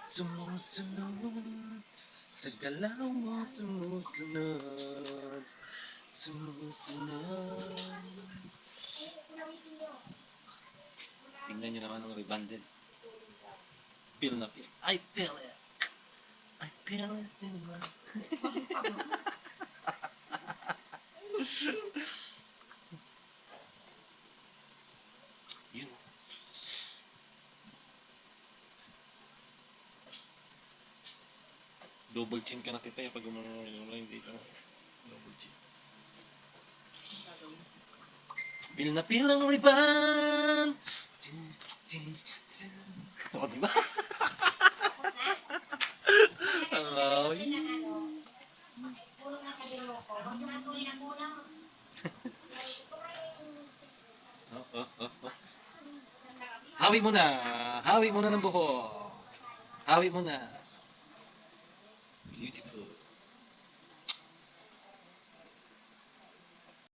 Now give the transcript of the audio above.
Sumusunod sa galaw mo, sumusunod. Sumusunod. Tingnan nyo naman ang rebanded. Feel na feel. I feel it. I feel it in my... Yun. Double chin ka na tita pag umalang dito. Double chin. Pil na pil ang riban. O, diba? Ay. Hawi mo na. Hawi mo na ng buho. Hawi mo na. Beautiful.